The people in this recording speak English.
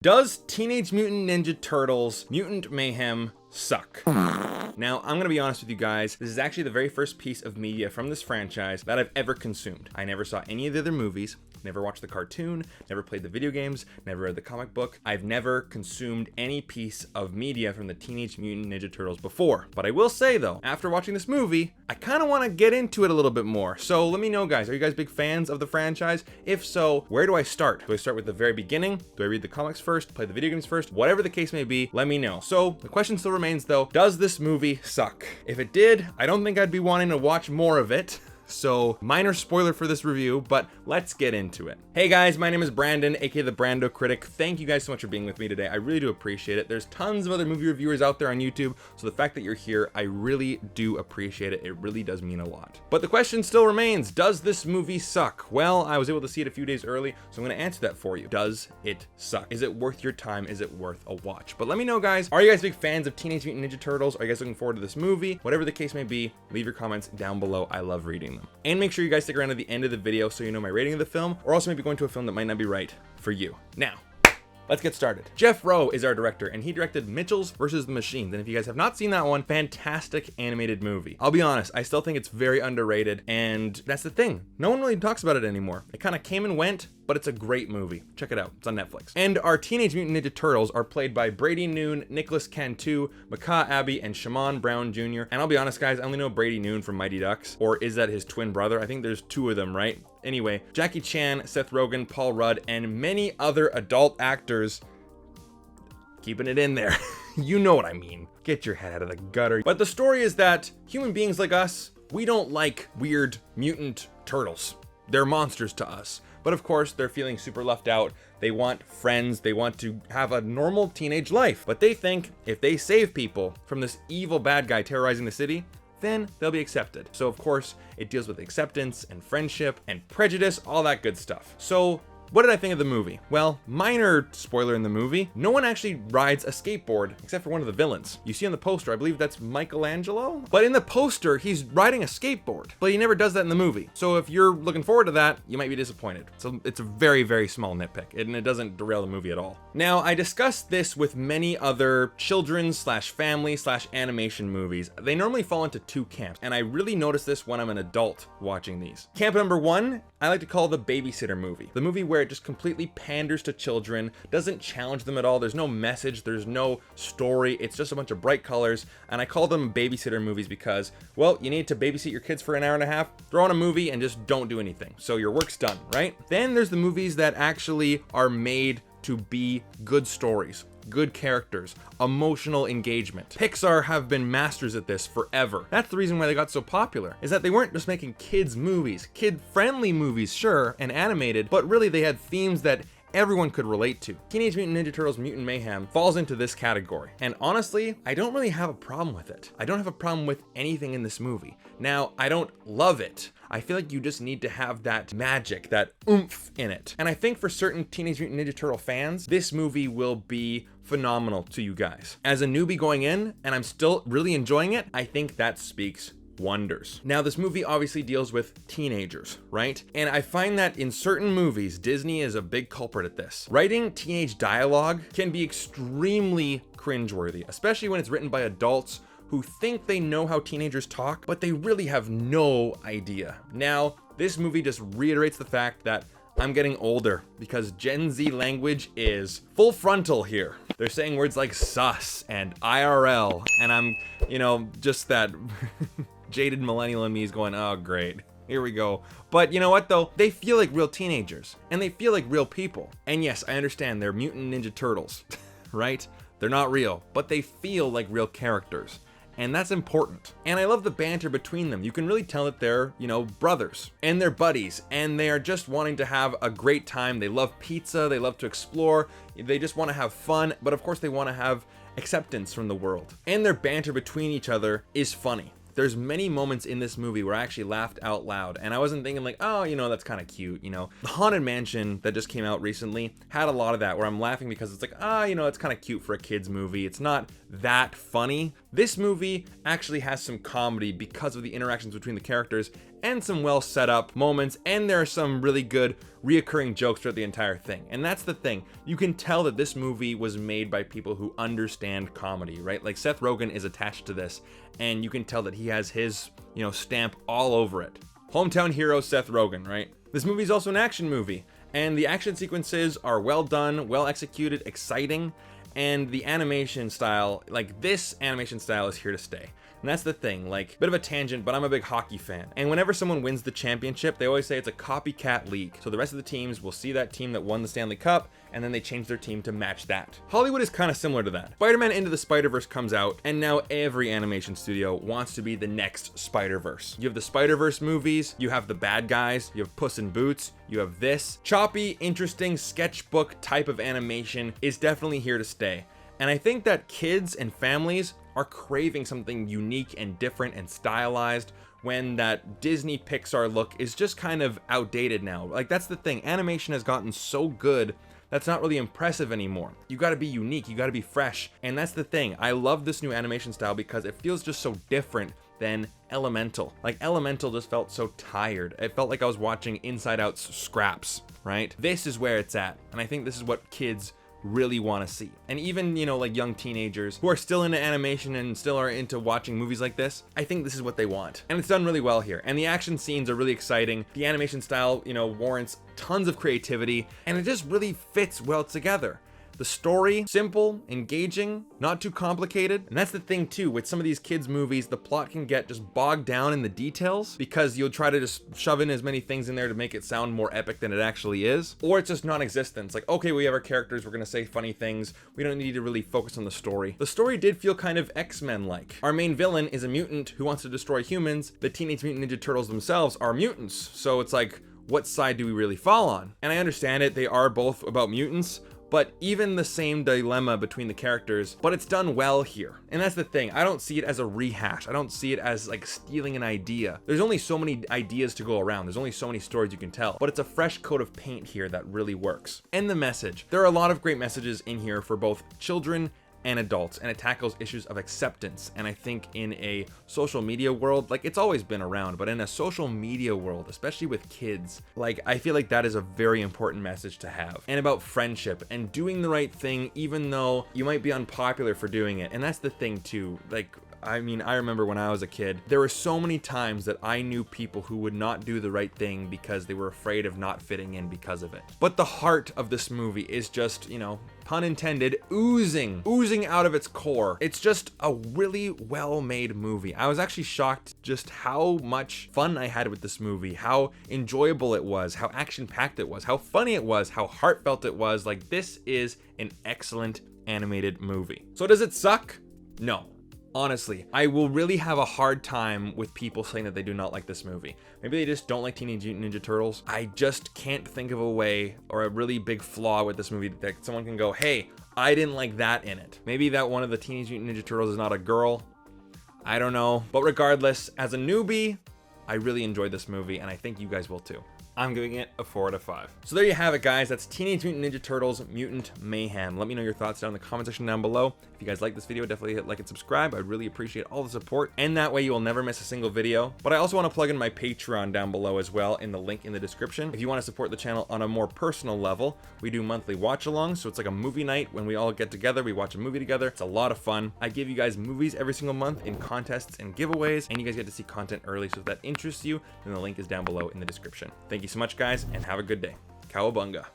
Does Teenage Mutant Ninja Turtles Mutant Mayhem suck? Now, I'm gonna be honest with you guys, this is actually the very first piece of media from this franchise that I've ever consumed. I never saw any of the other movies, never watched the cartoon, never played the video games, never read the comic book. I've never consumed any piece of media from the Teenage Mutant Ninja Turtles before. But I will say though, after watching this movie, I kind of want to get into it a little bit more. So let me know, guys, are you guys big fans of the franchise? If so, where do I start? Do I start with the very beginning? Do I read the comics first, play the video games first? Whatever the case may be, let me know. So the question still remains though, does this movie suck? If it did, I don't think I'd be wanting to watch more of it. So minor spoiler for this review, but let's get into it. Hey guys, my name is Brandon, aka the BrandoCritic. Thank you guys so much for being with me today. I really do appreciate it. There's tons of other movie reviewers out there on YouTube, so the fact that you're here, I really do appreciate it. It really does mean a lot. But the question still remains, does this movie suck? Well, I was able to see it a few days early, so I'm gonna answer that for you. Does it suck? Is it worth your time? Is it worth a watch? But let me know, guys, are you guys big fans of Teenage Mutant Ninja Turtles? Are you guys looking forward to this movie? Whatever the case may be, leave your comments down below. I love reading them. And make sure you guys stick around to the end of the video so you know my rating of the film, or also maybe going to a film that might not be right for you. Now, let's get started. Jeff Rowe is our director, and he directed Mitchell's vs. the Machines. And if you guys have not seen that one, fantastic animated movie. I'll be honest, I still think it's very underrated, and that's the thing. No one really talks about it anymore. It kind of came and went, but it's a great movie. Check it out, it's on Netflix. And our Teenage Mutant Ninja Turtles are played by Brady Noon, Nicolas Cantu, Micah Abbey, and Shamon Brown Jr. And I'll be honest, guys, I only know Brady Noon from Mighty Ducks, or is that his twin brother? I think there's two of them, right? Anyway, Jackie Chan, Seth Rogen, Paul Rudd, and many other adult actors keeping it in there. You know what I mean. Get your head out of the gutter. But the story is that human beings like us, we don't like weird mutant turtles. They're monsters to us. But of course, they're feeling super left out. They want friends. They want to have a normal teenage life. But they think if they save people from this evil bad guy terrorizing the city, then they'll be accepted. So of course, it deals with acceptance and friendship and prejudice, all that good stuff. So what did I think of the movie? Well, minor spoiler in the movie, no one actually rides a skateboard except for one of the villains. You see on the poster, I believe that's Michelangelo? But in the poster, he's riding a skateboard, but he never does that in the movie. So if you're looking forward to that, you might be disappointed. So it's a very, very small nitpick, and it doesn't derail the movie at all. Now, I discussed this with many other children's / family / animation movies. They normally fall into two camps, and I really notice this when I'm an adult watching these. Camp number one, I like to call the babysitter movie. The movie where it just completely panders to children, doesn't challenge them at all. There's no message, there's no story. It's just a bunch of bright colors. And I call them babysitter movies because, well, you need to babysit your kids for an hour and a half, throw on a movie and just don't do anything. So your work's done, right? Then there's the movies that actually are made to be good stories, good characters, emotional engagement. Pixar have been masters at this forever. That's the reason why they got so popular, is that they weren't just making kids movies, kid-friendly movies, sure, and animated, but really they had themes that everyone could relate to. Teenage Mutant Ninja Turtles Mutant Mayhem falls into this category. And honestly, I don't really have a problem with it. I don't have a problem with anything in this movie. Now, I don't love it. I feel like you just need to have that magic, that oomph in it. And I think for certain Teenage Mutant Ninja Turtle fans, this movie will be phenomenal to you guys. As a newbie going in, and I'm still really enjoying it, I think that speaks wonders. Now, this movie obviously deals with teenagers, right? And I find that in certain movies, Disney is a big culprit at this. Writing teenage dialogue can be extremely cringeworthy, especially when it's written by adults who think they know how teenagers talk, but they really have no idea. Now, this movie just reiterates the fact that I'm getting older because Gen Z language is full frontal here. They're saying words like sus and IRL, and I'm, just that jaded millennial in me is going, oh great, here we go. But you know what though? They feel like real teenagers, and they feel like real people. And yes, I understand they're Mutant Ninja Turtles, right? They're not real, but they feel like real characters. And that's important. And I love the banter between them. You can really tell that they're, brothers and they're buddies, and they are just wanting to have a great time. They love pizza, they love to explore, they just want to have fun, but of course they want to have acceptance from the world. And their banter between each other is funny. There's many moments in this movie where I actually laughed out loud, and I wasn't thinking like, oh, that's kind of cute, The Haunted Mansion that just came out recently had a lot of that, where I'm laughing because it's like, it's kind of cute for a kid's movie. It's not that funny. This movie actually has some comedy because of the interactions between the characters, and some well set up moments, and there are some really good reoccurring jokes throughout the entire thing. And that's the thing, you can tell that this movie was made by people who understand comedy, right? Like Seth Rogen is attached to this, and you can tell that he has his, stamp all over it. Hometown hero Seth Rogen, right? This movie is also an action movie, and the action sequences are well done, well executed, exciting, and the animation style, like this animation style is here to stay. And that's the thing, like, bit of a tangent, but I'm a big hockey fan. And whenever someone wins the championship, they always say it's a copycat league. So the rest of the teams will see that team that won the Stanley Cup, and then they change their team to match that. Hollywood is kind of similar to that. Spider-Man Into the Spider-Verse comes out, and now every animation studio wants to be the next Spider-Verse. You have the Spider-Verse movies, you have the bad guys, you have Puss in Boots, you have this. Choppy, interesting, sketchbook type of animation is definitely here to stay. And I think that kids and families are craving something unique and different and stylized when that Disney Pixar look is just kind of outdated now. Like, that's the thing, animation has gotten so good that's not really impressive anymore. You gotta be unique, you gotta be fresh. And that's the thing, I love this new animation style because it feels just so different than Elemental. Like, Elemental just felt so tired. It felt like I was watching Inside Out's scraps, right? This is where it's at, and I think this is what kids really want to see. And even, like young teenagers who are still into animation and still are into watching movies like this, I think this is what they want. And it's done really well here. And the action scenes are really exciting. The animation style, warrants tons of creativity, and it just really fits well together. The story, simple, engaging, not too complicated. And that's the thing too, with some of these kids movies, the plot can get just bogged down in the details because you'll try to just shove in as many things in there to make it sound more epic than it actually is. Or it's just non-existent. It's like, okay, we have our characters, we're gonna say funny things. We don't need to really focus on the story. The story did feel kind of X-Men-like. Our main villain is a mutant who wants to destroy humans. The Teenage Mutant Ninja Turtles themselves are mutants. So it's like, what side do we really fall on? And I understand it, they are both about mutants, but even the same dilemma between the characters, but it's done well here. And that's the thing, I don't see it as a rehash. I don't see it as like stealing an idea. There's only so many ideas to go around. There's only so many stories you can tell, but it's a fresh coat of paint here that really works. And the message, there are a lot of great messages in here for both children and adults, and it tackles issues of acceptance. And I think in a social media world, like, it's always been around, but in a social media world, especially with kids, like, I feel like that is a very important message to have. And about friendship and doing the right thing even though you might be unpopular for doing it. And that's the thing too, like, I mean, I remember when I was a kid, there were so many times that I knew people who would not do the right thing because they were afraid of not fitting in because of it. But the heart of this movie is just, pun intended, oozing out of its core. It's just a really well-made movie. I was actually shocked just how much fun I had with this movie, how enjoyable it was, how action-packed it was, how funny it was, how heartfelt it was. Like, this is an excellent animated movie. So does it suck? No. Honestly, I will really have a hard time with people saying that they do not like this movie. Maybe they just don't like Teenage Mutant Ninja Turtles. I just can't think of a way or a really big flaw with this movie that someone can go, hey, I didn't like that in it. Maybe that one of the Teenage Mutant Ninja Turtles is not a girl. I don't know. But regardless, as a newbie, I really enjoyed this movie, and I think you guys will too. I'm giving it a 4 out of 5. So there you have it, guys. That's Teenage Mutant Ninja Turtles Mutant Mayhem. Let me know your thoughts down in the comment section down below. If you guys like this video, definitely hit like and subscribe. I'd really appreciate all the support, and that way you will never miss a single video. But I also want to plug in my Patreon down below as well in the link in the description. If you want to support the channel on a more personal level, we do monthly watch-alongs, so it's like a movie night when we all get together, we watch a movie together. It's a lot of fun. I give you guys movies every single month in contests and giveaways, and you guys get to see content early. So if that interests you, then the link is down below in the description. Thank you so much, guys, and have a good day. Cowabunga.